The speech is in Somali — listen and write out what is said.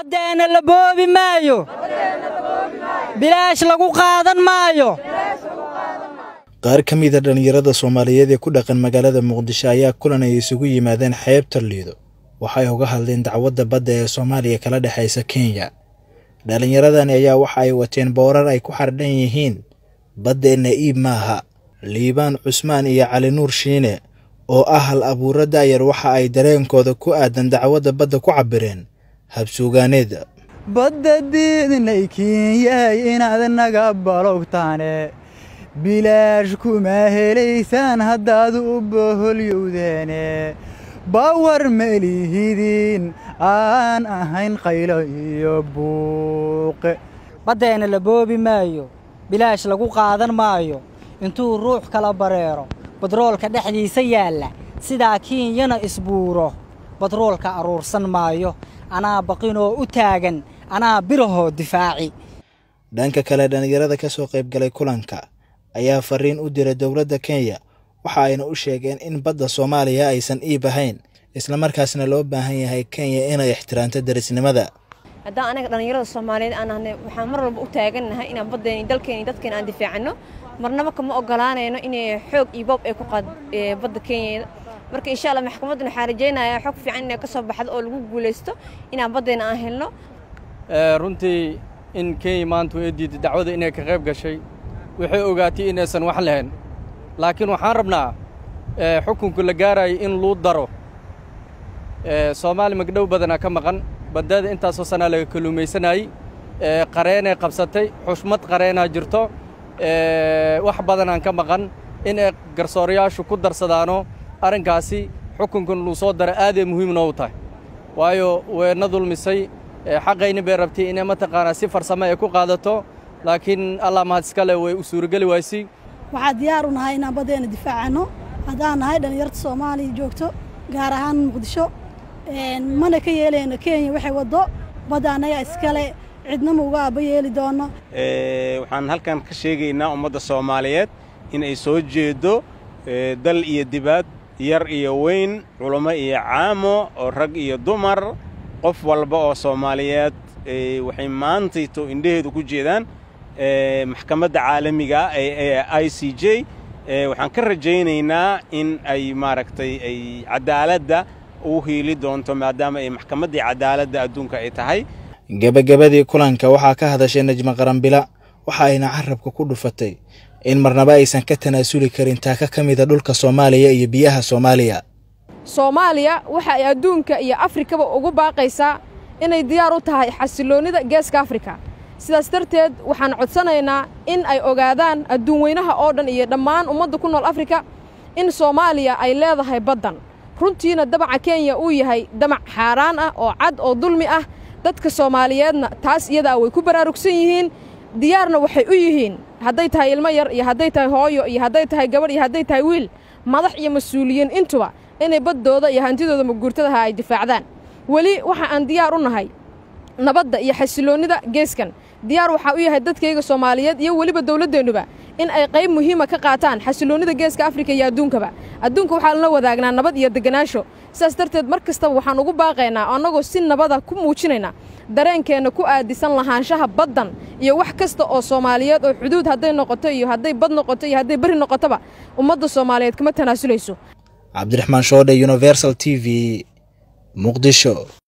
بدينا لبوبي مايو بلاش lagu qaadan maayo qaar ka mid ah dhalinyarada Soomaaliyeed ee ku dhaqan magaalada Muqdisho ayaa kulan ay isugu yimaadeen xeebta Lido waxay uga hadleen dacwadda badda ee Soomaaliya kala dhaxaysa Kenya dhalinyaradan ayaa waxa ay wateen boorar ay ku xardhan yihiin baddeena iib maaha Liibaan Cusmaan iyo Cali Nuur Shiine oo ah hal abuurada yar waxa ay dareenkooda ku aadan dacwadda badda ku cabireen habsuugaaneed badda diidnay Kenya inaad naga balogtaane bilaash kuma helaysaan haddaad u boholyowdeene bawar melihidin aan ahayn qaylo iyo buuq baddeena la boobi maayo bilaash lagu qaadan maayo intuu ruux kala bareero badroolka dhexdiisa yaala sidaa Kenyana isbuuro badroolka aruursan maayo anaa baqinoo u taagan anaa biraho difaaci dhanka kale dhalinyarada ka soo qayb galay kulanka ayaa fariin u diray dawladda Kenya waxa ayna u sheegeen in badda Soomaaliya aysan iib ahayn isla markaasna loo baahan yahay Kenya inay ixtiraamto darisnimada haddaan anaga dhalinyarada Soomaaliyeed aan ahnay waxaan mar walba u taaganahay inaan baddeena dalkeena dadkeena aan difaacano marnaba kama ogolaanayno inay xoog iyo boob ay ku qaad badda Kenya marka insha Allah maxkamaddu waxay rajeynayaan xog fiican inay ka soo baxdo oo lagu guuleysto inaan baddeena aan helno runtii in Kenya maanta ay diiday dacwada inay ka qayb gashay waxay ogaatay inaysan wax lahayn laakiin waxaan rabnaa xukunka la gaaray in loo daro Soomaali magdhow badana ka maqan badada intaas oo sana laga kaluumaysanay qareenay qabsatay xushmad qareena jirto wax badan aan ka maqan in garsooriyaashu ku darsadaano arinkaasi xukunkan loo soo daro aad ay muhiim u tahay waayo weena dulmisay xaqayna bay rabtay inay ma taqaana si farsamo ay ku qaadato laakiin Allah ma iskale way u suuragali waaysi waxa diyaar u nahay inaan badeena difaacano hadaan nahay dhalinyarada Soomaaliya joogto gaar ahaan Muqdisho mana ka yeelayna Kenya waxay wado badanaga iskale cidna ma uga abayeeli doono waxaan halkan ka sheegaynaa ummadda Soomaaliyeed in ay soo jeedo dal iyo dibad yar iyo weyn culamo iyo caamo oo rag iyo dumar qof walba oo Soomaaliyeed waxay maantayto indheedu ku jeedaan maxkamadda caalamiga ee ICJ waxaan ka rajaynaynaa in ay maaragtay ay cadaaladda u hiili doonto maadaama ay maxkamaddii cadaaladda adduunka ay tahay gabagabadii kulanka waxaa ka hadashay Najma Qaranbila waxa ayna carabka ku dhufatay in marnaba aysan ka tanaasuli karin taaka kamida dhulka Soomaaliya iyo biyaha Soomaaliya waxa ay adduunka iyo Afrikaba ugu baaqaysaa inay diyaar u tahay xasiloonida Geeska Afrika sidaas darteed waxaan codsanaynaa in ay ogaadaan adduun weynaha oo dhan iyo dhammaan ummadda ku nool Afrika in Soomaaliya ay leedahay baddan runtiina dabaca Kenya uu yahay damac xaaraan ah oo cad oo dulmi ah dadka Soomaaliyeedna taas iyada way ku baraarugsan yihiin diyaarna waxay u yihiin hadday tahay ilmo yar iyo hadday tahay hooyo iyo hadday tahay gabadh iyo hadday tahay wiil madax iyo mas'uuliyiin intuba inay baddooda iyo hantidooda maguurtada ay difaacdaan wali waxa aan diyaar u nahay nabadda iyo xasiloonida geeskan diyaar waxa uu yahay dadkayga Soomaaliyeed iyo waliba dawladeenuba in ay qayb muhiim ah ka qaataan xasiloonida Geeska Afrika iyo adduunka waxa la wadaagnaa nabad iyo deganaansho sidaas darteed markasta waxaan ugu baaqaynaa anagoo si nabada ku muujinayna dareenkeena ku aadisan lahaanshaha baddan iyo wax kasta oo Soomaaliyeed oo xuduud hadday noqoto iyo hadday bad noqoto iyo hadday bari noqotoba ummadda Soomaaliyeed kama tanaasulayso Cabdiraxmaan Shoode Universal TV Muqdisho